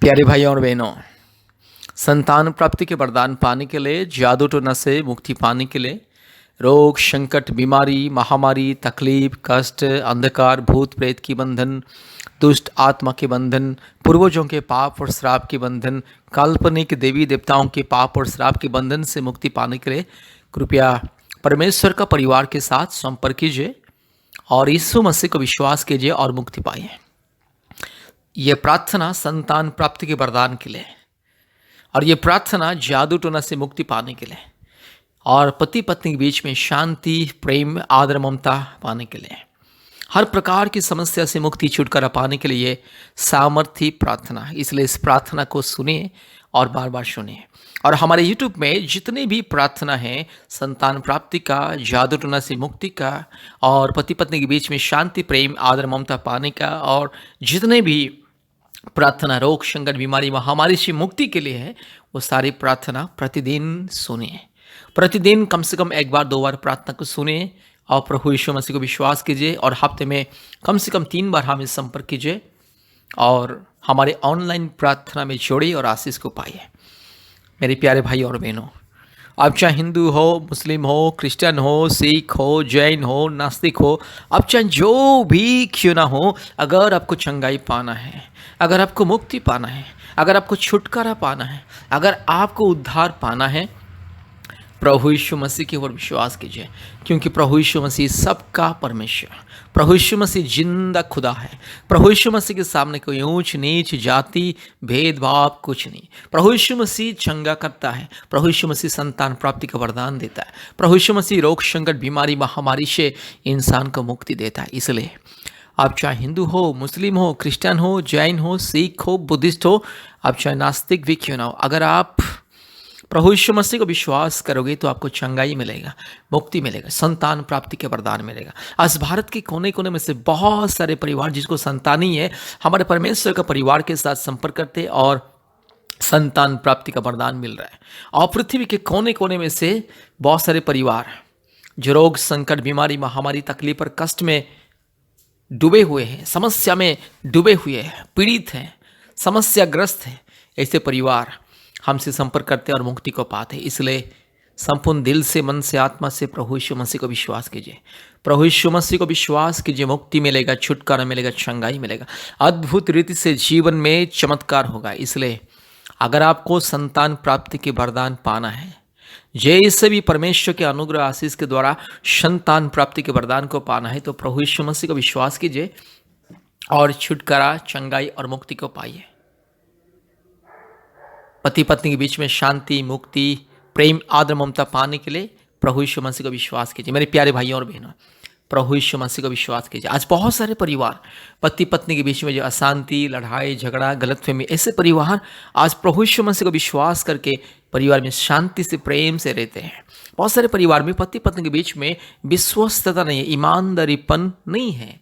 प्यारे भाइयों और बहनों, संतान प्राप्ति के वरदान पाने के लिए, जादू टोना से मुक्ति पाने के लिए, रोग संकट बीमारी महामारी तकलीफ कष्ट अंधकार भूत प्रेत की बंधन, दुष्ट आत्मा के बंधन, पूर्वजों के पाप और श्राप के बंधन, काल्पनिक देवी देवताओं के पाप और श्राप के बंधन से मुक्ति पाने के लिए कृपया परमेश्वर का परिवार के साथ संपर्क कीजिए और यीशु मसीह को विश्वास कीजिए और मुक्ति पाइए। ये प्रार्थना संतान प्राप्ति के वरदान के लिए और ये प्रार्थना जादू टोना से मुक्ति पाने के लिए और पति पत्नी के बीच में शांति प्रेम आदर ममता पाने के लिए, हर प्रकार की समस्या से मुक्ति छुटकारा पाने के लिए ये सामर्थी प्रार्थना है। इसलिए इस प्रार्थना को सुनिए और बार बार सुनिए। और हमारे YouTube में जितनी भी प्रार्थना है संतान प्राप्ति का, जादू टोना से मुक्ति का और पति पत्नी के बीच में शांति प्रेम आदर ममता पाने का और जितने भी प्रार्थना रोग संकट बीमारी महामारी से मुक्ति के लिए है, वो सारी प्रार्थना प्रतिदिन सुनिए। प्रतिदिन कम से कम एक बार दो बार प्रार्थना को सुनिए और प्रभु यीशु मसीह को विश्वास कीजिए और हफ्ते में कम से कम 3 बार हमें संपर्क कीजिए और हमारे ऑनलाइन प्रार्थना में जोड़िए और आशीष को पाइए। मेरे प्यारे भाई और बहनों, आप चाहे हिंदू हो, मुस्लिम हो, क्रिश्चियन हो, सिख हो, जैन हो, नास्तिक हो, आप चाहे जो भी क्यों ना हो, अगर आपको चंगाई पाना है, अगर आपको मुक्ति पाना है, अगर आपको छुटकारा पाना है, अगर आपको उद्धार पाना है, प्रभु यीशु मसीह के ऊपर विश्वास कीजिए। क्योंकि प्रभु यीशु मसीह सबका परमेश्वर, प्रभु यीशु मसीह जिंदा खुदा है। प्रभु यीशु मसीह के सामने कोई ऊंच नीच जाति भेदभाव कुछ नहीं। प्रभु यीशु मसीह चंगा करता है। प्रभु यीशु मसीह संतान प्राप्ति का वरदान देता है। प्रभु यीशु मसीह रोग संकट बीमारी महामारी से इंसान को मुक्ति देता है। इसलिए आप चाहे हिंदू हो, मुस्लिम हो, क्रिश्चियन हो, जैन हो, सिख हो, बुद्धिस्ट हो, आप चाहे नास्तिक भी क्यों ना हो, अगर आप प्रभु यीशु मसीह को विश्वास करोगे तो आपको चंगाई मिलेगा, मुक्ति मिलेगा, संतान प्राप्ति के वरदान मिलेगा। आज भारत के कोने कोने में से बहुत सारे परिवार जिसको संतान ही है, हमारे परमेश्वर का परिवार के साथ संपर्क करते और संतान प्राप्ति का वरदान मिल रहा है। और पृथ्वी के कोने कोने में से बहुत सारे परिवार जो रोग संकट बीमारी महामारी तकलीफ और कष्ट में डूबे हुए हैं, समस्या में डूबे हुए हैं, पीड़ित हैं, समस्याग्रस्त हैं, ऐसे परिवार हमसे संपर्क करते हैं और मुक्ति को पाते हैं। इसलिए संपूर्ण दिल से, मन से, आत्मा से प्रभु यीशु मसीह को विश्वास कीजिए। प्रभु यीशु मसीह को विश्वास कीजिए, मुक्ति मिलेगा, छुटकारा मिलेगा, चंगाई मिलेगा, अद्भुत रीति से जीवन में चमत्कार होगा। इसलिए अगर आपको संतान प्राप्ति के वरदान पाना है, जैसे भी परमेश्वर के अनुग्रह आशीष के द्वारा संतान प्राप्ति के वरदान को पाना है, तो प्रभु यीशु मसीह को विश्वास कीजिए और छुटकारा चंगाई और मुक्ति को पाइए। पति पत्नी के बीच में शांति मुक्ति प्रेम आदर ममता पाने के लिए प्रभु यीशु मसीह को विश्वास कीजिए। मेरे प्यारे भाइयों और बहनों, प्रभु यीशु मसीह को विश्वास कीजिए। आज बहुत सारे परिवार पति पत्नी के बीच में जो अशांति लड़ाई झगड़ा गलतफहमी, ऐसे परिवार आज प्रभु यीशु मसीह को विश्वास करके परिवार में शांति से प्रेम से रहते हैं। बहुत सारे परिवार में पति पत्नी के बीच में विश्वस्तता नहीं है, ईमानदारीपन नहीं है।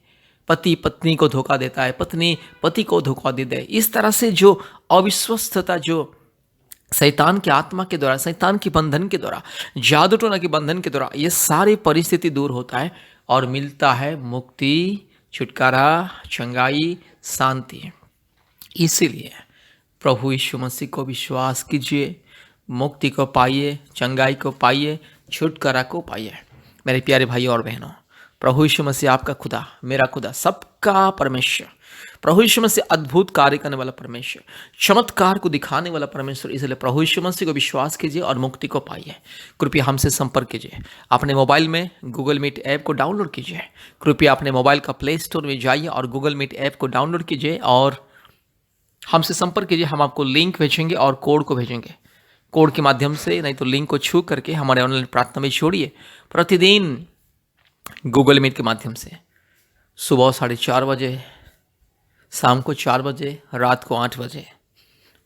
पति पत्नी को धोखा देता है, पत्नी पति को धोखा देता है। इस तरह से जो अविश्वस्तता, जो शैतान की आत्मा के द्वारा, शैतान की बंधन के द्वारा, जादू टोना के बंधन के द्वारा ये सारी परिस्थिति दूर होता है और मिलता है मुक्ति, छुटकारा, चंगाई, शांति। इसीलिए प्रभु यीशु मसीह को विश्वास कीजिए, मुक्ति को पाइए, चंगाई को पाइए, छुटकारा को पाइए। मेरे प्यारे भाई और बहनों, प्रभु यीशु मसीह आपका खुदा, मेरा खुदा, सबका परमेश्वर, प्रभु यीशु मसीह अद्भुत कार्य करने वाला परमेश्वर, चमत्कार को दिखाने वाला परमेश्वर। इसलिए प्रभु यीशु मसीह को विश्वास कीजिए और मुक्ति को पाइए। कृपया हमसे संपर्क कीजिए। अपने मोबाइल में गूगल मीट ऐप को डाउनलोड कीजिए। कृपया अपने मोबाइल का प्ले स्टोर में जाइए और गूगल मीट ऐप को डाउनलोड कीजिए और हमसे संपर्क कीजिए। हम आपको लिंक भेजेंगे और कोड को भेजेंगे। कोड के माध्यम से, नहीं तो लिंक को छू करके हमारे ऑनलाइन प्रार्थना में जोड़िए। प्रतिदिन गूगल मीट के माध्यम से सुबह 4:30 बजे, शाम को 4 बजे, रात को 8 बजे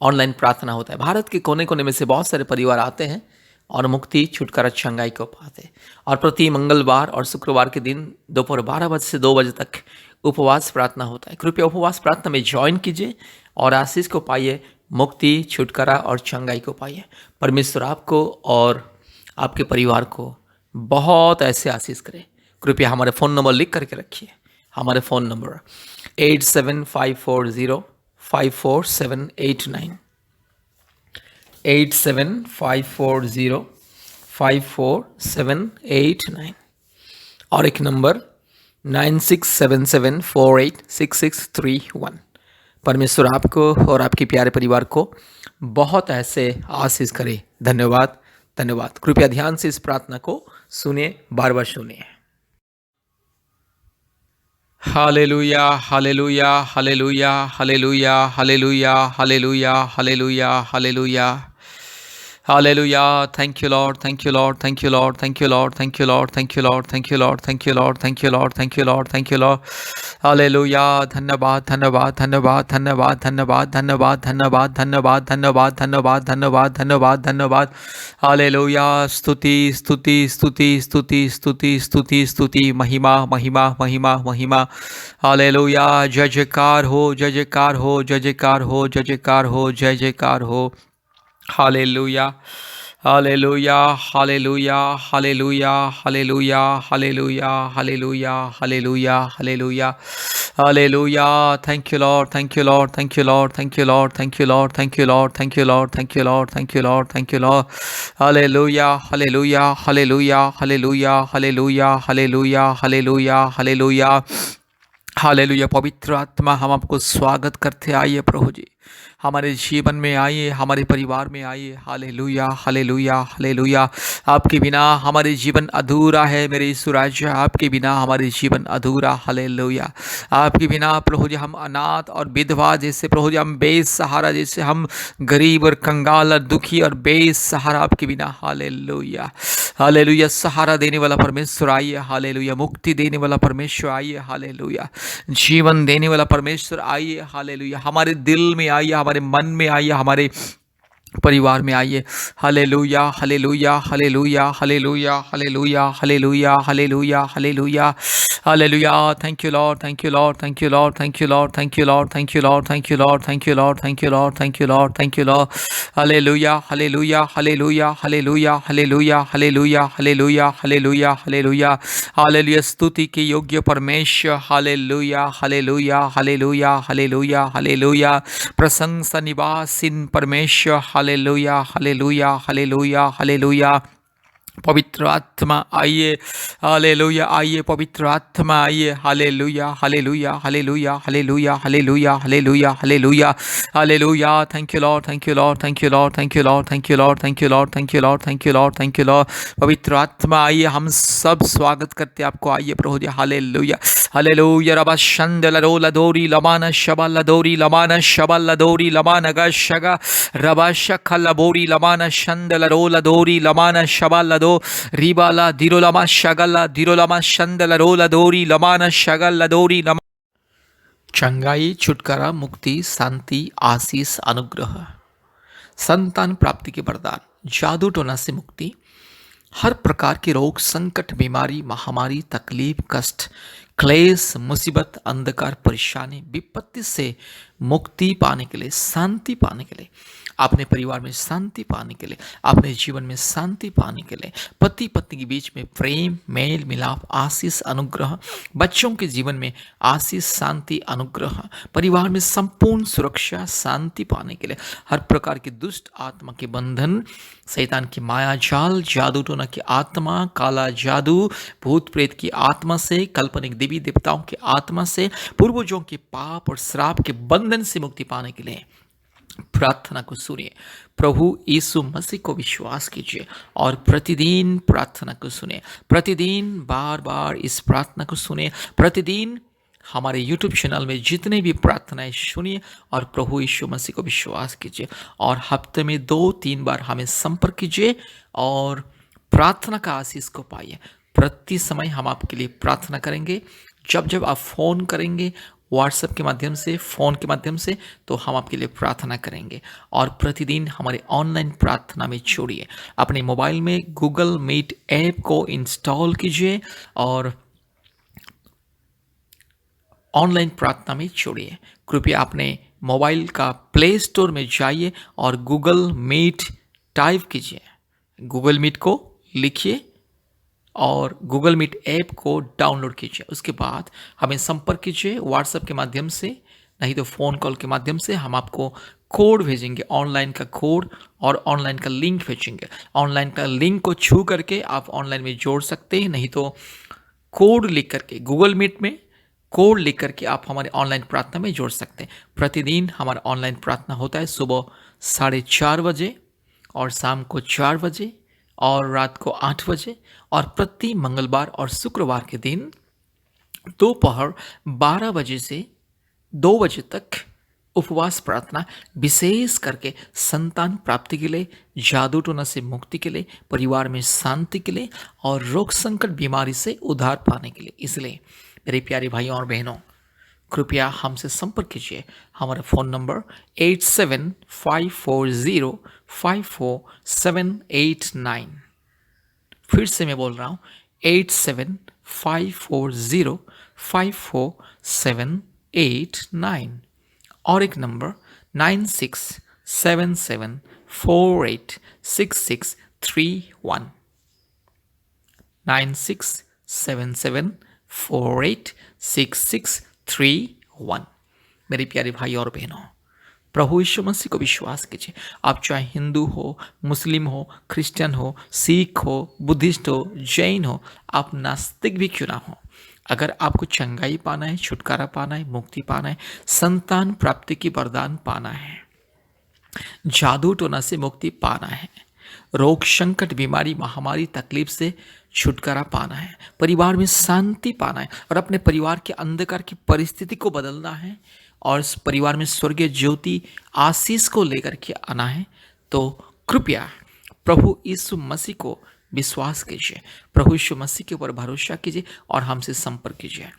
ऑनलाइन प्रार्थना होता है। भारत के कोने कोने में से बहुत सारे परिवार आते हैं और मुक्ति छुटकारा चंगाई को पाते हैं। और प्रति मंगलवार और शुक्रवार के दिन दोपहर 12 बजे से 2 बजे तक उपवास प्रार्थना होता है। कृपया उपवास प्रार्थना में ज्वाइन कीजिए और आशीष को पाइए, मुक्ति छुटकारा और चंगाई को पाइए। परमेश्वर आपको और आपके परिवार को बहुत ऐसे आशीष करे। कृपया हमारे फ़ोन नंबर लिख करके रखिए। हमारे फ़ोन नंबर 875404 54789, 8754054789, और एक नंबर 9677486631। परमेश्वर आपको और आपके प्यारे परिवार को बहुत ऐसे आशीष करे। धन्यवाद, धन्यवाद। कृपया ध्यान से इस प्रार्थना को सुनिए, बार बार सुनिए। Hallelujah, hallelujah, hallelujah, hallelujah, hallelujah, hallelujah, hallelujah, hallelujah, Hallelujah. Thank you, Lord. Thank you, Lord. Thank you, Lord. Thank you, Lord. Thank you, Lord. Thank you, Lord. Thank you, Lord. Thank you, Lord. Thank you, Lord. Thank you, Lord. Thank you, Lord. Hallelujah. धन्यवाद, धन्यवाद, धन्यवाद, धन्यवाद, धन्यवाद, धन्यवाद, धन्यवाद, धन्यवाद, धन्यवाद, धन्यवाद, धन्यवाद, धन्यवाद, धन्यवाद। हालेलुया। स्तुति, स्तुति, स्तुति, स्तुति, स्तुति, स्तुति, स्तुति, महिमा, महिमा, महिमा, महिमा। हालेलुया। जय जयकार हो, जय जयकार हो, जय जयकार हो, जय जयकार हो, जय जयकार हो। Hallelujah, hallelujah, hallelujah, hallelujah, hallelujah, hallelujah, hallelujah, hallelujah, hallelujah, hallelujah. Thank you, Lord. Thank you, Lord. Thank you, Lord. Thank you, Lord. Thank you, Lord. Thank you, Lord. Thank you, Lord. Thank you, Lord. Thank you, Lord. Thank you, Lord. Hallelujah, hallelujah, hallelujah, hallelujah, hallelujah, hallelujah, hallelujah, hallelujah. Hallelujah. पवित्र आत्मा, हम आपको स्वागत करते, आइए प्रभु जी, हमारे जीवन में आइए, हमारे परिवार में आइए। Hallelujah, hallelujah, hallelujah. आपके बिना हमारे जीवन अधूरा है मेरे यीशु राजा, आपके बिना हमारे जीवन अधूरा। हालेलुया। आपके बिना प्रभु जी हम अनाथ और विधवा जैसे, प्रभु जी हम बेसहारा जैसे, हम गरीब और कंगाल और दुखी और बेसहारा आपके बिना। Hallelujah, hallelujah. सहारा देने वाला परमेश्वर आइए। हालेलुया। मुक्ति देने वाला परमेश्वर आइए। हालेलुया। जीवन देने वाला परमेश्वर आइए। हालेलुया। हमारे दिल में आइए, हमारे मन में आइए, हमारे परिवार में आइए। Hallelujah, hallelujah, hallelujah, hallelujah, hallelujah, hallelujah, hallelujah, hallelujah, hallelujah. Thank you Lord, thank you Lord, thank you Lord, thank you Lord, thank you Lord, thank you Lord, thank you Lord, thank you Lord, thank you Lord, thank you Lord, thank you Lord. Hallelujah, hallelujah, hallelujah, hallelujah, hallelujah, hallelujah, hallelujah, hallelujah, hallelujah, hallelujah. स्तुति के योग्य परमेश्वर। Hallelujah, hallelujah, hallelujah, hallelujah, hallelujah. प्रशंसा निवासीन परमेश्वर। Hallelujah, hallelujah, hallelujah, hallelujah. पवित्र आत्मा आइए। Hallelujah, आइए पवित्र आत्मा आइए। Hallelujah, hallelujah, hallelujah, hallelujah, hallelujah, hallelujah, hallelujah, hallelujah. Thank you Lord, thank you Lord, thank you Lord, thank you Lord, thank you Lord, thank you Lord, thank you Lord, thank you Lord, thank you Lord. पवित्र आत्मा आइए, हम सब स्वागत करते आपको। आइए प्रभु जी। Hallelujah, hallelujah. रबा शंदल रोला दोरी लमाना शबल दोरी लमाना शबल दोरी लमाना गशगा रबा शखल बोरी लमाना शंदल रोला दोरी लमाना शबल दो रिबाला दिरोलमा शगला दिरोलमा शंदल रोला दोरी लमाना शगल दोरी लमा। चंगाई, छुटकारा, मुक्ति, शांति, आशीष, अनुग्रह, संतान प्राप्ति के वरदान, जादू टोना से मुक्ति, हर प्रकार के रोग, संकट, बीमारी, महामारी, तकलीफ, कष्ट, क्लेश, मुसीबत, अंधकार, परेशानी, विपत्ति से मुक्ति पाने के लिए, शांति पाने के लिए, अपने परिवार में शांति पाने के लिए, अपने जीवन में शांति पाने के लिए, पति पत्नी के बीच में प्रेम, मेल मिलाप, आशीष, अनुग्रह, बच्चों के जीवन में आशीष, शांति, अनुग्रह, परिवार में संपूर्ण सुरक्षा, शांति पाने के लिए, हर प्रकार के दुष्ट आत्मा के बंधन, शैतान की माया जाल, जादू टोना की आत्मा, काला जादू, भूत प्रेत की आत्मा से, काल्पनिक देवी देवताओं की आत्मा से, पूर्वजों के पाप और श्राप के बंधन से मुक्ति पाने के लिए प्रार्थना को सुनिए। प्रभु यीशु मसीह को विश्वास कीजिए और प्रतिदिन प्रार्थना को सुनिए। प्रतिदिन बार बार इस प्रार्थना को सुनिए। प्रतिदिन हमारे YouTube चैनल में जितने भी प्रार्थनाएं सुनिए और प्रभु यीशु मसीह को विश्वास कीजिए। और हफ्ते में 2-3 बार हमें संपर्क कीजिए और प्रार्थना का आशीष को पाइए। प्रति समय हम आपके लिए प्रार्थना करेंगे। जब जब आप फ़ोन करेंगे व्हाट्सएप के माध्यम से, फ़ोन के माध्यम से, तो हम आपके लिए प्रार्थना करेंगे। और प्रतिदिन हमारे ऑनलाइन प्रार्थना में जोड़िए। अपने मोबाइल में गूगल मीट ऐप को इंस्टॉल कीजिए और ऑनलाइन प्रार्थना में जोड़िए। कृपया अपने मोबाइल का प्ले स्टोर में जाइए और गूगल मीट टाइप कीजिए। गूगल मीट को लिखिए और गूगल मीट ऐप को डाउनलोड कीजिए। उसके बाद हमें संपर्क कीजिए व्हाट्सएप के माध्यम से नहीं तो फ़ोन कॉल के माध्यम से हम आपको कोड भेजेंगे, ऑनलाइन का कोड और ऑनलाइन का लिंक भेजेंगे। ऑनलाइन का लिंक को छू करके आप ऑनलाइन में जोड़ सकते हैं, नहीं तो कोड लिख करके गूगल मीट में कोड लिख करके आप हमारे ऑनलाइन प्रार्थना में जोड़ सकते हैं। प्रतिदिन हमारा ऑनलाइन प्रार्थना होता है सुबह 4:30 बजे और शाम को 4 बजे और रात को 8 बजे, और प्रति मंगलवार और शुक्रवार के दिन दोपहर 12 बजे से 2 बजे तक उपवास प्रार्थना, विशेष करके संतान प्राप्ति के लिए, जादू टोना से मुक्ति के लिए, परिवार में शांति के लिए और रोग संकट बीमारी से उद्धार पाने के लिए। इसलिए मेरे प्यारे भाइयों और बहनों, कृपया हमसे संपर्क कीजिए। हमारा फ़ोन नंबर 8754054789। फिर से मैं बोल रहा हूँ 8754054789, और एक नंबर 9677486631, 9677486631। मेरे प्यारे भाई और बहनों, प्रभु यीशु मसीह को विश्वास कीजिए। आप चाहे हिंदू हो, मुस्लिम हो, क्रिश्चियन हो, सिख हो, बुद्धिस्ट हो, जैन हो, आप नास्तिक भी क्यों ना हो, अगर आपको चंगाई पाना है, छुटकारा पाना है, मुक्ति पाना है, संतान प्राप्ति की वरदान पाना है, जादू टोना से मुक्ति पाना है, रोग संकट बीमारी महामारी तकलीफ से छुटकारा पाना है, परिवार में शांति पाना है और अपने परिवार के अंधकार की परिस्थिति को बदलना है और इस परिवार में स्वर्गीय ज्योति आशीष को लेकर के आना है, तो कृपया प्रभु यीशु मसीह को विश्वास कीजिए, प्रभु यीशु मसीह के ऊपर भरोसा कीजिए और हमसे संपर्क कीजिए।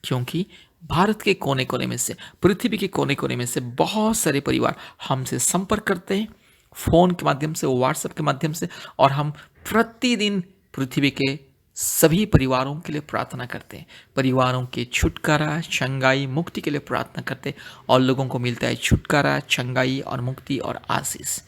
क्योंकि भारत के कोने कोने में से, पृथ्वी के कोने कोने में से बहुत सारे परिवार हमसे संपर्क करते हैं, फ़ोन के माध्यम से, व्हाट्सएप के माध्यम से, और हम प्रतिदिन पृथ्वी के सभी परिवारों के लिए प्रार्थना करते हैं, परिवारों के छुटकारा, चंगाई, मुक्ति के लिए प्रार्थना करते हैं, और लोगों को मिलता है छुटकारा, चंगाई और मुक्ति और आशीष।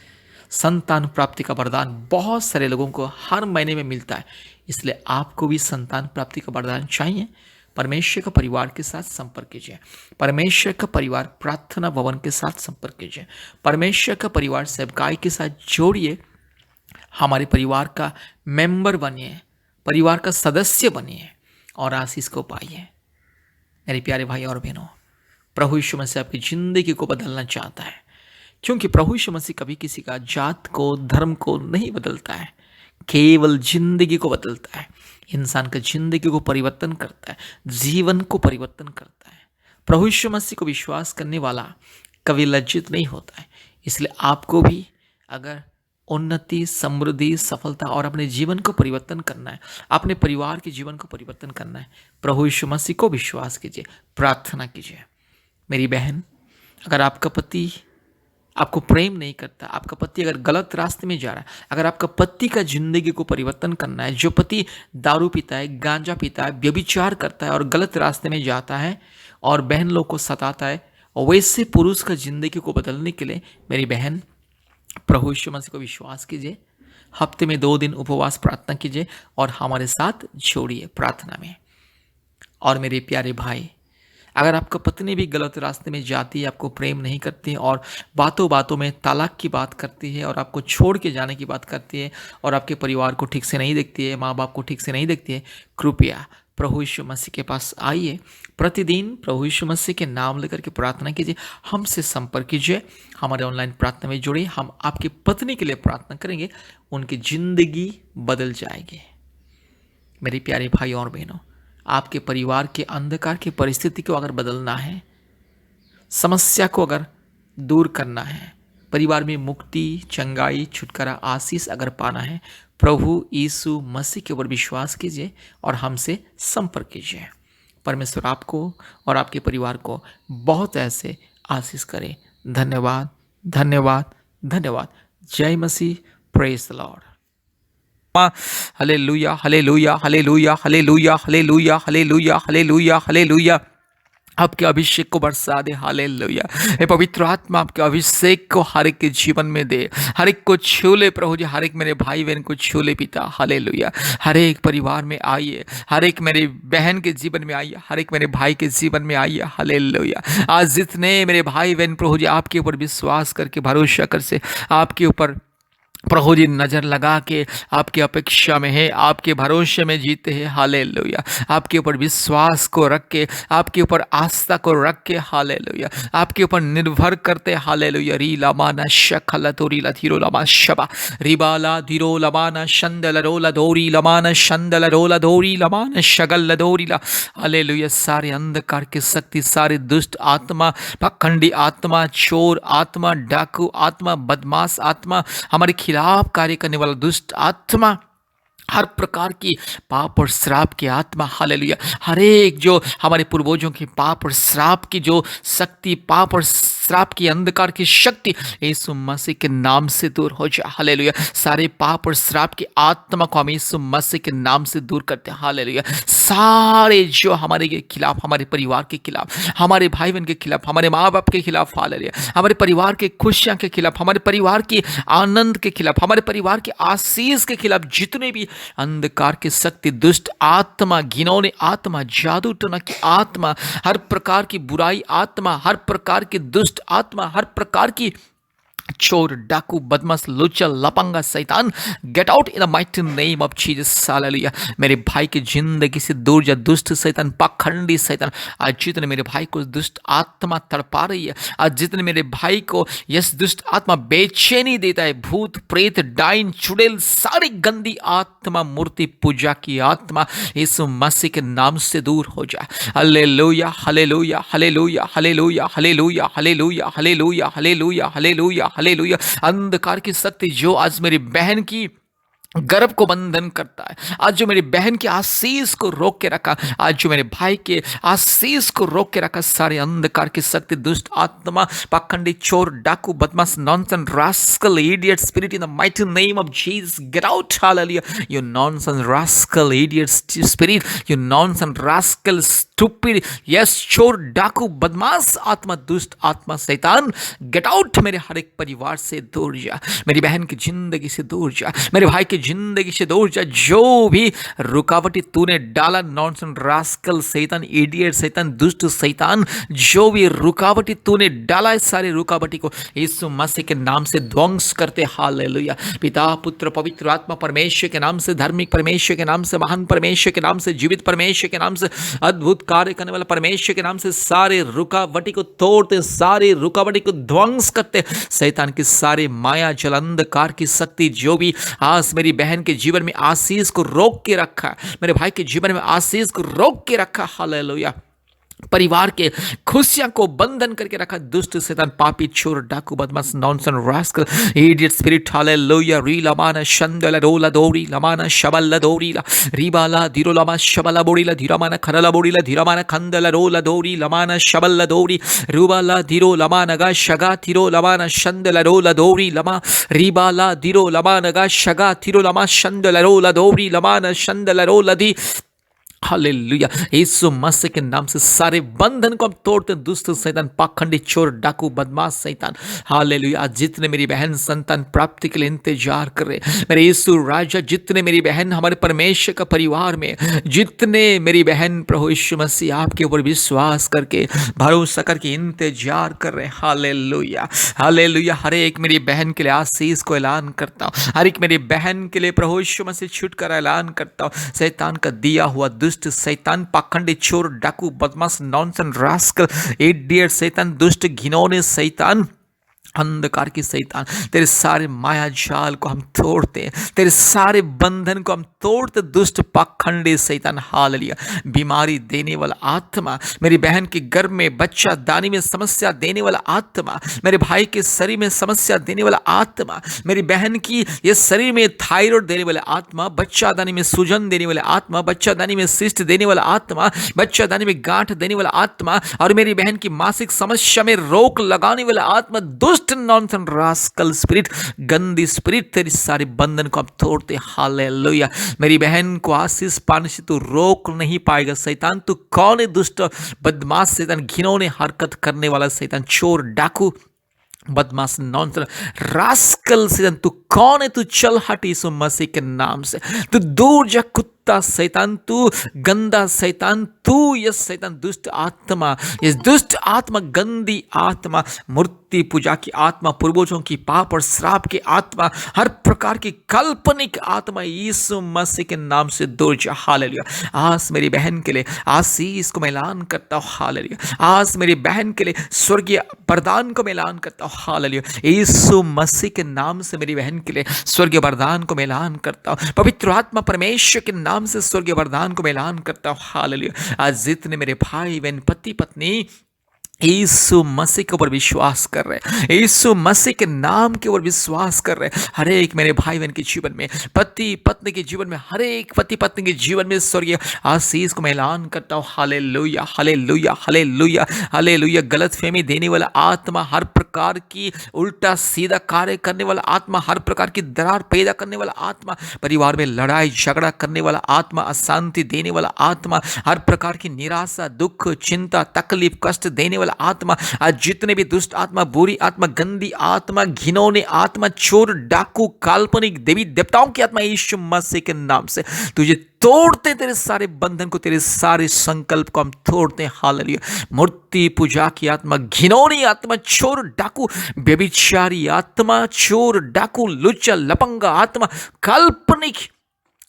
संतान प्राप्ति का वरदान बहुत सारे लोगों को हर महीने में मिलता है, इसलिए आपको भी संतान प्राप्ति का वरदान चाहिए, परमेश्वर का परिवार के साथ संपर्क कीजिए, परमेश्वर का परिवार प्रार्थना भवन के साथ संपर्क कीजिए, परमेश्वर का परिवार सेवकाई के साथ जोड़िए, हमारे परिवार का मेंबर बनिए, परिवार का सदस्य बनिए और आशीष को पाइए। मेरे प्यारे भाई और बहनों, प्रभु यीशु मसीह आपकी जिंदगी को बदलना चाहता है, क्योंकि प्रभु यीशु मसीह कभी किसी का जात को, धर्म को नहीं बदलता है, केवल जिंदगी को बदलता है, इंसान का जिंदगी को परिवर्तन करता है, जीवन को परिवर्तन करता है। प्रभु यीशु मसीह को विश्वास करने वाला कभी लज्जित नहीं होता है। इसलिए आपको भी अगर उन्नति, समृद्धि, सफलता और अपने जीवन को परिवर्तन करना है, अपने परिवार के जीवन को परिवर्तन करना है, प्रभु यीशु मसीह को विश्वास कीजिए, प्रार्थना कीजिए। मेरी बहन, अगर आपका पति आपको प्रेम नहीं करता, आपका पति अगर गलत रास्ते में जा रहा है, अगर आपका पति का जिंदगी को परिवर्तन करना है, जो पति दारू पीता है, गांजा पीता है, व्यभिचार करता है और गलत रास्ते में जाता है और बहन लोग को सताता है, वैसे पुरुष का जिंदगी को बदलने के लिए मेरी बहन प्रभु यीशु मसीह को विश्वास कीजिए, हफ्ते में 2 दिन उपवास प्रार्थना कीजिए और हमारे साथ जोड़िए प्रार्थना में। और मेरे प्यारे भाई, अगर आपका पत्नी भी गलत रास्ते में जाती है, आपको प्रेम नहीं करती है और बातों बातों में तलाक की बात करती है और आपको छोड़ के जाने की बात करती है और आपके परिवार को ठीक से नहीं देखती है, माँ बाप को ठीक से नहीं देखती है, कृपया प्रभु यीशु मसीह के पास आइए, प्रतिदिन प्रभु यीशु मसीह के नाम लेकर के प्रार्थना कीजिए, हमसे संपर्क कीजिए, हमारे ऑनलाइन प्रार्थना में जुड़िए, हम आपकी पत्नी के लिए प्रार्थना करेंगे, उनकी जिंदगी बदल जाएगी। मेरे प्यारे भाई और बहनों, आपके परिवार के अंधकार की परिस्थिति को अगर बदलना है, समस्या को अगर दूर करना है, परिवार में मुक्ति, चंगाई, छुटकारा, आशीष अगर पाना है, प्रभु यीशु मसीह के ऊपर विश्वास कीजिए और हमसे संपर्क कीजिए। परमेश्वर आपको और आपके परिवार को बहुत ऐसे आशीष करे। धन्यवाद, धन्यवाद, धन्यवाद। जय मसीह। Praise the Lord. Hallelujah, hallelujah, hallelujah, hallelujah, hallelujah, hallelujah, hallelujah, hallelujah. आपके अभिषेक को बरसा दे। हालेलुया। हे पवित्र आत्मा आपके अभिषेक को हर एक के जीवन में दे, हर एक को छू ले प्रभु जी, हर एक मेरे भाई बहन को छू ले पिता। हालेलुया। हर एक परिवार में आइए, हर एक मेरे बहन के जीवन में आइए, हर एक मेरे भाई के जीवन में आइए। हालेलुया। आज जितने मेरे भाई बहन प्रभु जी आपके ऊपर विश्वास करके भरोसा कर से आपके ऊपर प्रभु जी नज़र लगा के आपकी अपेक्षा में है, आपके भरोसे में जीते हैं। हालेलुया। आपके ऊपर विश्वास को रख के, आपके ऊपर आस्था को रख के, हालेलुया, आपके ऊपर निर्भर करते। हालेलुया। री लमाना शखला तोरी लधीरो लमा शबा रिबाला धीरो लमाना शंदल रोला दोरी लमाना शंदल रोला दोरी लमाना शगल दोरीला। हालेलुया। सारे अंधकार की शक्ति, सारे दुष्ट आत्मा, पाखंडी आत्मा, चोर आत्मा, डाकू आत्मा, बदमाश आत्मा, हमारे खिलाफ कार्य करने वाला दुष्ट आत्मा, हर प्रकार की पाप और श्राप की आत्मा, हालेलुया, हर एक जो हमारे पूर्वजों की पाप और श्राप की जो शक्ति, पाप और श्राप की अंधकार की शक्ति यीशु मसीह के नाम से दूर हो जाए। हालेलुया। सारे पाप और श्राप की आत्मा को हम यीशु मसीह के नाम से दूर करते हैं। हालेलुया। सारे जो हमारे के खिलाफ, हमारे परिवार के खिलाफ, हमारे भाई बहन के खिलाफ, हमारे माँ बाप के खिलाफ, हालेलुया, हमारे परिवार के खुशियाँ के खिलाफ, हमारे परिवार की आनंद के खिलाफ, हमारे परिवार के आशीष के खिलाफ जितने भी अंधकार की शक्ति, दुष्ट आत्मा, घिनौनी आत्मा, जादू टोना की आत्मा, हर प्रकार की बुराई आत्मा, हर प्रकार की दुष्ट आत्मा, हर प्रकार की चोर, डाकू, बदमाश, लुच्चा, लपंगा, शैतान, get out in the mighty name of Jesus. Hallelujah. मेरे भाई की जिंदगी से दूर जा दुष्ट शैतान, पाखंडी शैतान। आज जितने मेरे भाई को दुष्ट आत्मा तड़पा रही है, आज जितने मेरे भाई को यस दुष्ट आत्मा बेचैनी देता है, भूत प्रेत, डाइन, चुड़ैल, सारी गंदी आत्मा, मूर्ति पूजा की आत्मा यीशु मसीह के नाम से दूर हो जाए। Hallelujah, hallelujah, hallelujah, hallelujah, hallelujah, hallelujah, hallelujah, hallelujah, hallelujah, hallelujah. अंधकार की शक्ति जो आज मेरी बहन की गर्भ को बंधन करता है, आज जो मेरी बहन के आशीष को रोक के रखा, आज जो मेरे भाई के आशीष को रोक के रखा, सारे अंधकार की शक्ति, दुष्ट आत्मा, पाखंडी, चोर, डाकू, बदमाश, nonsense, rascal, idiot spirit, in the mighty name of Jesus, get out. Hallelujah. You nonsense, rascal, idiot spirit, you nonsense, rascal, stupid, yes, चोर, डाकू, बदमाश आत्मा, दुष्ट आत्मा, शैतान, गेट आउट। मेरे हर एक परिवार से दूर जा, मेरी बहन की जिंदगी से दूर जा, मेरे भाई की जिंदगी से दूर जा। जो भी रुकावटी तूने डाला, नॉनसेंस, रास्कल, शैतान, इडियट शैतान, दुष्ट शैतान, जो भी रुकावटी तूने डाला है, सारी रुकावटी को यीशु मसीह के नाम से ध्वंस करते। हालेलुया। पिता, पुत्र, पवित्र आत्मा, परमेश्वर के नाम से, धार्मिक परमेश्वर के नाम से, महान परमेश्वर के नाम से, जीवित परमेश्वर के नाम से, अद्भुत कार्य करने वाला परमेश्वर के नाम से, सारे रुकावटी को तोड़ते, सारी रुकावटी को ध्वंस करते। शैतान की सारे माया, जल, अंधकार की शक्ति जो भी आज मेरी बहन के जीवन में आशीष को रोक के रखा, मेरे भाई के जीवन में आशीष को रोक के रखा, हालेलुया, परिवार के खुशियां को बंधन करके रखा, दुष्ट शैतान, पापी, चोर, डाकू, बदमाश, nonsense, rascal, idiot spirit, hallelujah, री लमाना शंदला रोला दोरी लमाना शबला दोरीला रिबाला धीरो लमा शबला बोरीला धीरामाना खरला बोरीला धीरामाना खंदला रोला दोरी लमाना शबला दोरी रुबाला धीरो लमाना गा शगा थीरो लमाना शंदला रोला दोरी लमा रिबाला धीरो लमाना गा शगा थीरो लमा शंदला रोला दोरी लमाना शंदला रोला दी। हालेलुया। यीशु मसीह के नाम से सारे बंधन को हम तोड़ते हैं, दुष्ट शैतान, पाखंडी, चोर, डाकू, बदमाश शैतान। हालेलुया। आज जितने मेरी बहन संतान प्राप्ति के लिए इंतजार कर रहे, मेरे यीशु राजा, जितने मेरी बहन हमारे परमेश्वर का परिवार में, जितने मेरी बहन प्रभु यीशु मसीह आपके ऊपर विश्वास करके, भरोसा करके इंतजार कर रहे, हालेलुया, हालेलुया। हर एक मेरी बहन के लिए आशीष को ऐलान करता हूँ, हर एक मेरी बहन के लिए प्रभु यीशु मसीह छुटकारा ऐलान करता हूँ। शैतान का दिया हुआ दुष्ट शैतान, पाखंडी, चोर, डाकू, बदमाश, नॉनसेंस, रास्कल, इडियट शैतान, दुष्ट, घिनौने शैतान, अंधकार की शैतान, तेरे सारे माया जाल को हम तोड़ते हैं, तेरे सारे बंधन को हम तोड़ते, दुष्ट पाखंडी शैतान। हालेलुया। बीमारी देने वाला आत्मा, मेरी बहन के गर्भ में बच्चा दानी में समस्या देने वाला आत्मा, मेरे भाई के शरीर में समस्या देने वाला आत्मा, मेरी बहन की ये शरीर में थायराइड देने वाला आत्मा, बच्चा दानी में सूजन देने वाला आत्मा, बच्चा दानी में सिस्ट देने वाला आत्मा, बच्चा दानी में गांठ देने वाला आत्मा, और मेरी बहन की मासिक समस्या में रोक लगाने वाला आत्मा, दुष्ट दुष्ट नॉनसेंस रास्कल स्पिरिट, गंदी स्पिरिट, तेरी सारी बंधन को हम तोड़ते। हालेलुया। मेरी बहन को आशीष पाने से तू रोक नहीं पाएगा। शैतान तू कौन है? दुष्ट बदमाश शैतान, घिनौने हरकत करने वाला शैतान, चोर डाकू बदमाश नॉनसेंस रास्कल शैतान, तू कौन है? तू चल हट यीशु मसीह के नाम से। तू दूर जा कुत्ता शैतान, तू गंदा शैतान, तू ये शैतान दुष्ट आत्मा, ये दुष्ट आत्मा, गंदी आत्मा, मूर्ति पूजा की आत्मा, पूर्वजों की पाप और श्राप की आत्मा, हर प्रकार की काल्पनिक आत्मा यीशु मसीह के नाम से दूर जा। हालेलुया। आज मेरी बहन के लिए आशीष को मैं ऐलान करता हूँ। हालेलुया। आज मेरी बहन के लिए स्वर्गीय वरदान को मैं ऐलान करता हूँ। हालेलुया। यीशु मसीह के नाम से मेरी बहन के लिए स्वर्गीय वरदान को मैं ऐलान करता हूँ। पवित्र आत्मा परमेश्वर के नाम से स्वर्गीय वरदान को मैं ऐलान करता हूँ। हालेलुया। आज जितने मेरे भाई बहन, पति पत्नी यीशु मसीह के ऊपर विश्वास कर रहे हैं, यीशु मसीह के नाम के ऊपर विश्वास कर रहे हैं, हर एक मेरे भाई बहन के जीवन में, पति पत्नी के जीवन में, हर एक पति पत्नी के जीवन में स्वर्गीय आशीष को मैं ऐलान करता हूँ। Hallelujah, hallelujah, hallelujah, hallelujah. गलतफहमी देने वाला आत्मा, हर प्रकार की उल्टा सीधा कार्य करने वाला आत्मा, हर प्रकार की दरार पैदा करने वाला आत्मा, परिवार में लड़ाई झगड़ा करने वाला आत्मा, अशांति देने वाला आत्मा, हर प्रकार की निराशा, दुख, चिंता, तकलीफ, कष्ट देने आत्मा, आज जितने भी दुष्ट आत्मा, बुरी आत्मा, गंदी आत्मा, घिनौने आत्मा, चोर डाकू, काल्पनिक देवी देवताओं की आत्मा, यीशु मसीह के नाम से तुझे तोड़ते, तेरे सारे बंधन को, तेरे सारे संकल्प को हम तोड़ते हैं। हालेलुया। मूर्ति पूजा की आत्मा, घिनौनी आत्मा, चोर डाकू, व्यभिचारी आत्मा, चोर डाकू, लुच्चा लपंगा आत्मा, काल्पनिक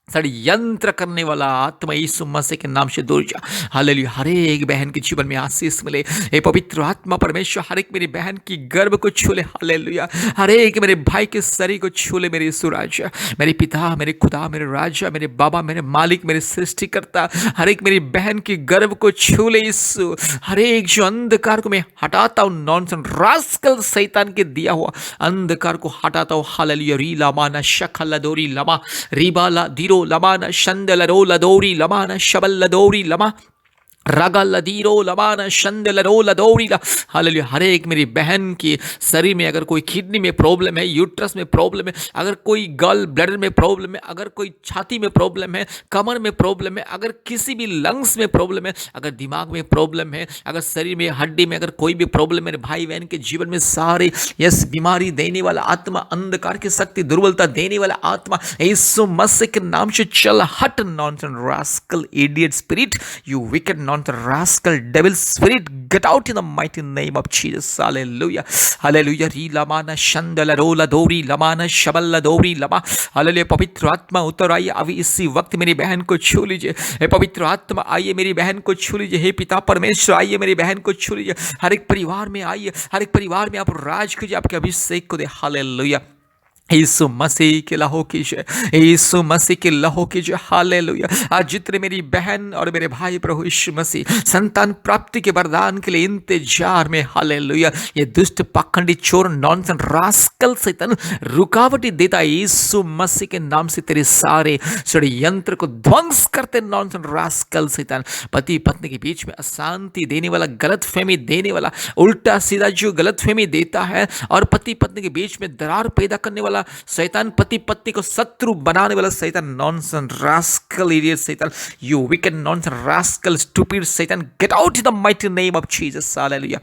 षड्यंत्र करने वाला आत्मा, यीशु मसीह के नाम से दूर जा। हालेलुया। हर एक बहन के जीवन में आशीष मिले। हे पवित्र आत्मा परमेश्वर, हर एक मेरी बहन की गर्भ को छू ले। हालेलुया। हर एक मेरे भाई के शरीर को छू ले। मेरे यीशु राजा, मेरे पिता, मेरे खुदा, मेरे राजा, मेरे बाबा, मेरे मालिक, मेरे सृष्टिकर्ता, हर एक मेरी बहन की गर्भ को छू ले यीशु। हर एक जो अंधकार को मैं हटाता हूँ, नॉनसेंस रास्कल शैतान के दिया हुआ अंधकार को हटाता हूँ। हालेलुया। री लामाना शखला दोरी लमा रिबाला दिरो लमाना शंदल रो लदोरी लमाना शबल लदोरी लमा रगा लदीरो लमाना शंदल रो लदोरी ला। हालेलुया। हर एक मेरी बहन की शरीर में अगर कोई किडनी में प्रॉब्लम है, यूट्रस में प्रॉब्लम है, अगर कोई गल ब्लैडर में प्रॉब्लम है, अगर कोई छाती में प्रॉब्लम है, कमर में प्रॉब्लम है, अगर किसी भी लंग्स में प्रॉब्लम है, अगर दिमाग में प्रॉब्लम है, अगर शरीर में हड्डी में अगर कोई भी प्रॉब्लम, मेरे भाई बहन के जीवन में सारे यस बीमारी देने वाला आत्मा, अंधकार की शक्ति, दुर्बलता देने वाला आत्मा, यीशु मसीह के नाम से चल हट। Nonsense rascal idiot spirit, you wicked rascal devil spirit, get out in the mighty name of Jesus. Hallelujah. Hallelujah. री लमाना शंदल रोला दोरी लमाना शबल दोरी लमा। हालेलुया। पवित्र आत्मा उतर आइए अभी इसी वक्त मेरी बहन को छू लीजिए। हे पवित्र आत्मा आइए मेरी बहन को छू लीजिए। हे पिता परमेश्वर आइए मेरी बहन को छू लीजिए। हर एक परिवार में आइए, हर एक परिवार में आप राज कीजिए, आपके अभिषेक को दे। हालेलुया। यीशु मसीह के लहू की जय, यीशु मसीह के लहू की जय। हालेलुया। आज जितने मेरी बहन और मेरे भाई प्रभु यीशु मसीह संतान प्राप्ति के वरदान के लिए इंतजार में, हालेलुया, ये दुष्ट पाखंडी चोर नॉनसेंस रास्कल शैतान रुकावटी देता है, यीशु मसीह के नाम से तेरे सारे षड्यंत्र को ध्वंस करते। नॉनसेंस रास्कल शैतान पति पत्नी के बीच में अशांति देने वाला, गलतफहमी देने वाला, उल्टा सीधा जो गलतफहमी देता है और पति पत्नी के बीच में दरार पैदा करने वाला शैतान, पति पत्नी को शत्रु बनाने वाला शैतान, नॉनसेंस रास्कल इडियट शैतान, you wicked nonsense rascal stupid शैतान, get out in the mighty name of Jesus. Hallelujah.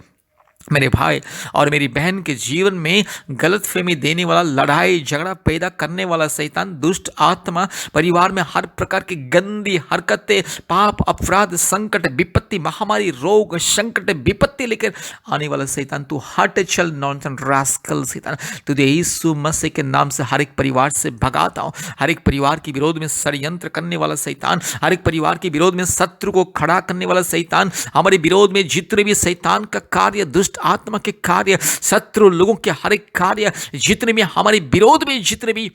मेरे भाई और मेरी बहन के जीवन में गलतफहमी देने वाला, लड़ाई झगड़ा पैदा करने वाला शैतान, दुष्ट आत्मा, परिवार में हर प्रकार की गंदी हरकतें, पाप, अपराध, संकट, विपत्ति, महामारी, रोग, संकट, विपत्ति लेकर आने वाला शैतान, तू हट चल। नॉनसेंस रास्कल शैतान, तुझे यीशु मसीह के नाम से हर एक परिवार से भगाता हूँ। हर एक परिवार के विरोध में षड्यंत्र करने वाला शैतान, हर एक परिवार के विरोध में शत्रु को खड़ा करने वाला शैतान, हमारे विरोध में जितने भी शैतान का कार्य, दुष्ट आत्मा के कार्य, शत्रु लोगों के हर एक कार्य, जितने भी हमारे विरोध में जितने भी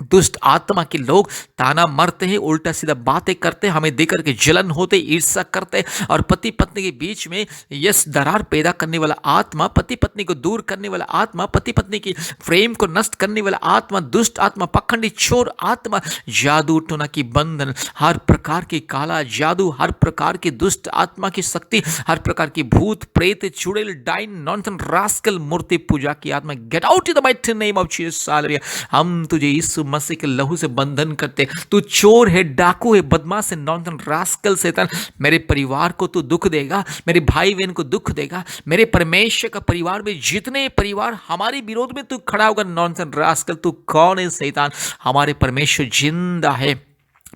दुष्ट आत्मा के लोग ताना मारते हैं, उल्टा सीधा बातें करते हैं, हमें देकर के जलन होते, ईर्ष्या करते हैं, और पति पत्नी के बीच में यस दरार पैदा करने वाला आत्मा, पति पत्नी को दूर करने वाला आत्मा, पति पत्नी की प्रेम को नष्ट करने वाला आत्मा, दुष्ट आत्मा, पखंडी चोर आत्मा, जादू टोना की बंधन, हर प्रकार की काला जादू, हर प्रकार की दुष्ट आत्मा की शक्ति, हर प्रकार की भूत प्रेत चुड़ैल डाइन नॉनसन रास्कल मूर्ति पूजा की आत्मा, gate out in the mighty name of Jesus. Hallelujah. हम तुझे यीशु मसीह के लहू से बंधन करते। तू चोर है, डाकू है, बदमाश है, नॉनसन रास्कल शैतान, मेरे परिवार को तू दुख देगा, मेरे भाई बहन को दुख देगा, मेरे परमेश्वर का परिवार में जितने परिवार हमारे विरोध में तू खड़ा होगा, नॉनसन रास्कल, तू कौन है शैतान? हमारे परमेश्वर जिंदा है,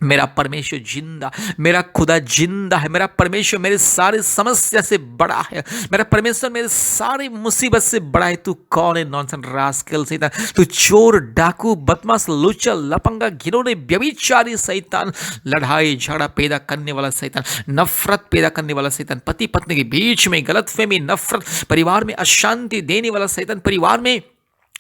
मेरा परमेश्वर जिंदा, मेरा खुदा जिंदा है, मेरा परमेश्वर मेरे सारे समस्या से बड़ा है, मेरा परमेश्वर मेरे सारी मुसीबत से बड़ा है। तू कौन है? नॉनसन रास्कल शैतान, तू चोर, डाकू, बदमाश, लुच्चा, लपंगा, घिनौने, व्यभिचारी शैतान, लड़ाई झगड़ा पैदा करने वाला शैतान, नफरत पैदा करने वाला शैतान, पति पत्नी के बीच में गलतफहमी, नफरत, परिवार में अशांति देने वाला शैतान, परिवार में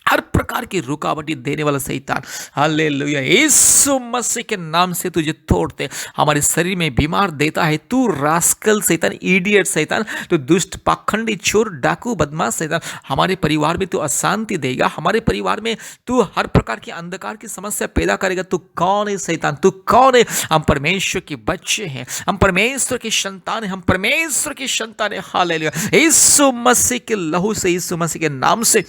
हर प्रकार की रुकावटी देने वाला शैतान, हालेलुया, यीशु मसीह के नाम से तुझे तोड़ते। हमारे शरीर में बीमार देता है तू रास्कल शैतान, इडियट शैतान, तू दुष्ट पाखंडी चोर डाकू बदमाश शैतान, हमारे परिवार में तू अशांति देगा, हमारे परिवार में तू हर प्रकार की अंधकार की समस्या पैदा करेगा। तू कौन है शैतान? तू कौन है? हम परमेश्वर के बच्चे हैं, हम परमेश्वर की संतान हैं, हम परमेश्वर की संतान हैं। हालेलुया, यीशु मसीह के लहू से, यीशु मसीह के नाम से,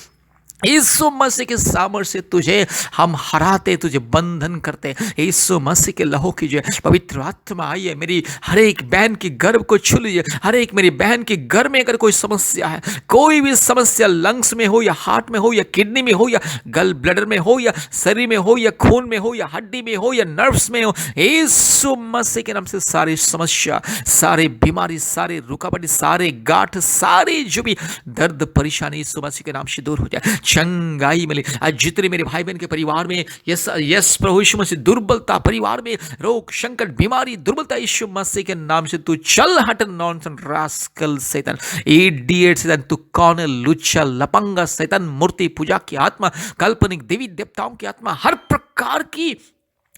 यीशु मसीह के सामर्थ्य से तुझे हम हराते, तुझे बंधन करते। यीशु मसीह के लहू कीजिए, पवित्र आत्मा आइए, मेरी हर एक बहन की गर्भ को छू लीजिए। हर एक मेरी बहन की गर्भ में अगर कोई समस्या है, कोई भी समस्या लंग्स में हो या हार्ट में हो या किडनी में हो या गल ब्लडर में हो या शरीर में हो या खून में हो या हड्डी में हो या नर्व्स में हो, यीशु मसीह के नाम से सारी समस्या, सारी बीमारी, सारी रुकावट, सारे गांठ, सारी जो भी दर्द परेशानी यीशु मसीह के नाम से दूर हो जाए, चंगाई मिले। आज जितने मेरे भाई बहन के परिवार में यस प्रभु यीशु मसीह दुर्बलता, परिवार में रोग संकट बीमारी दुर्बलता, यीशु मसीह के नाम से तू चल हट, नॉनसन रास्कल शैतान, इडियट शैतान, तू कौन है? लुच्चा लपंगा शैतान, मूर्ति पूजा की आत्मा, काल्पनिक देवी देवताओं की आत्मा, हर प्रकार की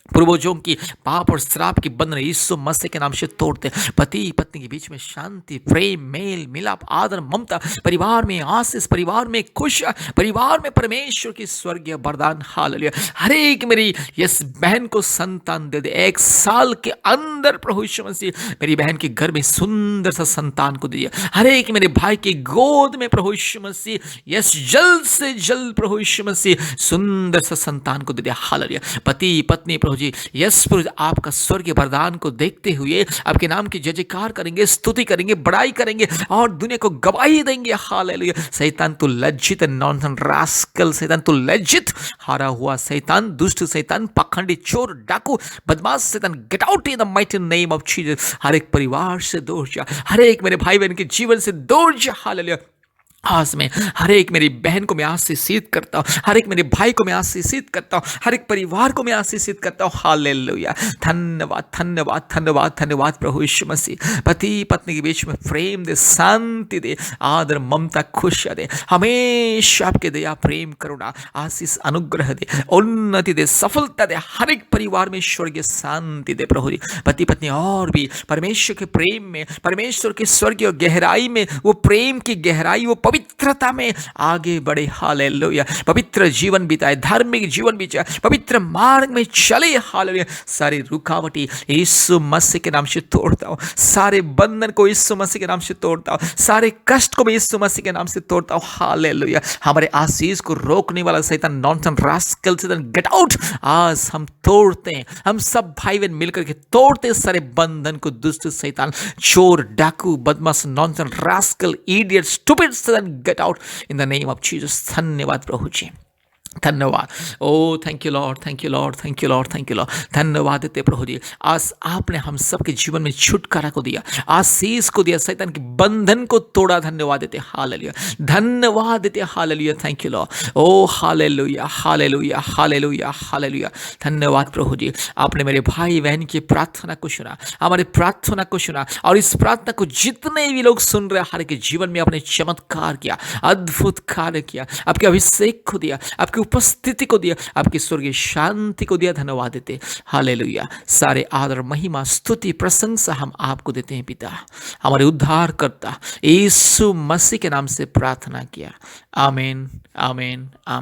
पूर्वजों की पाप और श्राप की बंधन यीशु मसीह के नाम से तोड़ते। पति पत्नी के बीच में शांति, प्रेम, मेल मिलाप, आदर, ममता, परिवार में आशीष, परिवार में खुश, परिवार में परमेश्वर की स्वर्गीय वरदान। हालेलुया। हर एक मेरी यस बहन को संतान दे दे, 1 साल के अंदर प्रभु यीशु मसीह मेरी बहन के घर में सुंदर सा संतान को दीजिए। हर एक मेरे भाई की गोद में प्रभु यीशु मसीह यस जल्द से जल्द प्रभु यीशु मसीह सुंदर सा संतान को दे दिया। हालेलुया। पति पत्नी प्रभु जी, यस प्रभु, आपका स्वर्गीय वरदान को देखते हुए आपके नाम की जय जयकार करेंगे, स्तुति करेंगे, बड़ाई करेंगे और दुनिया को गवाही देंगे। हालेलुया। शैतान तू लज्जित, नॉनसन रास्कल शैतान तू लज्जित, हारा हुआ शैतान, दुष्ट शैतान, पाखंडी चोर डाकू बदमाश शैतान, get out in the mighty name of Jesus. हर एक परिवार से दूर जा, हर एक मेरे भाई बहन के जीवन से दूर जा। हालेलुया। आज में हर एक मेरी बहन को मैं आशीषित करता हूँ, हर एक मेरे भाई को मैं आशीषित करता हूँ, हर एक परिवार को मैं आशीषित करता हूँ। हालेलुया। धन्यवाद धन्यवाद धन्यवाद धन्यवाद प्रभु यीशु मसीह। पति पत्नी के बीच में प्रेम दे, शांति दे, आदर ममता खुश दे, हमेशा आपके दया प्रेम करुणा आशीष अनुग्रह दे, उन्नति दे, सफलता दे, हर एक परिवार में स्वर्गीय शांति दे प्रभु जी। पति पत्नी और भी परमेश्वर के प्रेम में, परमेश्वर की स्वर्गीय गहराई में, वो प्रेम की गहराई, वो पवित्रता में आगे बढ़े। हालेलुया। पवित्र जीवन बिताए, धार्मिक जीवन बिताए, पवित्र मार्ग में चले। हालेलुया। सारी रुकावटी यीशु मसीह के नाम से तोड़ता हूँ, सारे बंधन को यीशु मसीह के नाम से तोड़ता हूँ, सारे कष्ट को मैं यीशु मसीह के नाम से तोड़ता हूँ। हालेलुया। हमारे आशीष को रोकने वाला शैतान, नॉनसन रास्कल शैतान, गेट आउट। आज हम तोड़ते हैं, हम सब भाई बहन मिलकर के तोड़ते सारे बंधन को। दुष्ट शैतान, चोर डाकू बदमाश, नॉनसन रास्कल, इडियट, स्टूपिड शैतान, get out in the name of Jesus. धन्यवाद प्रभु जी, धन्यवाद। Oh thank you Lord, thank you Lord, thank you Lord, thank you Lord. धन्यवाद देते प्रभु जी। आज आपने हम सबके जीवन में छुटकारा को दिया, आशीष को दिया, शैतान के बंधन को तोड़ा। धन्यवाद देते। हालेलुया। धन्यवाद देते। Hallelujah. Thank you Lord. Oh hallelujah, hallelujah, hallelujah, hallelujah. धन्यवाद प्रभु जी। आपने मेरे भाई बहन की प्रार्थना को सुना, हमारी प्रार्थना को सुना, और इस प्रार्थना को जितने भी लोग सुन रहे, हर के जीवन में आपने चमत्कार किया, अद्भुत कार्य किया, आपके अभिषेक को दिया, आपके उपस्थिति को दिया, आपकी स्वर्गीय शांति को दिया, धन्यवाद देते। हालेलुया। सारे आदर, महिमा, स्तुति, प्रशंसा हम आपको देते हैं पिता, हमारे उद्धारकर्ता यीशु मसीह के नाम से प्रार्थना किया। आमीन, आमीन, आमीन।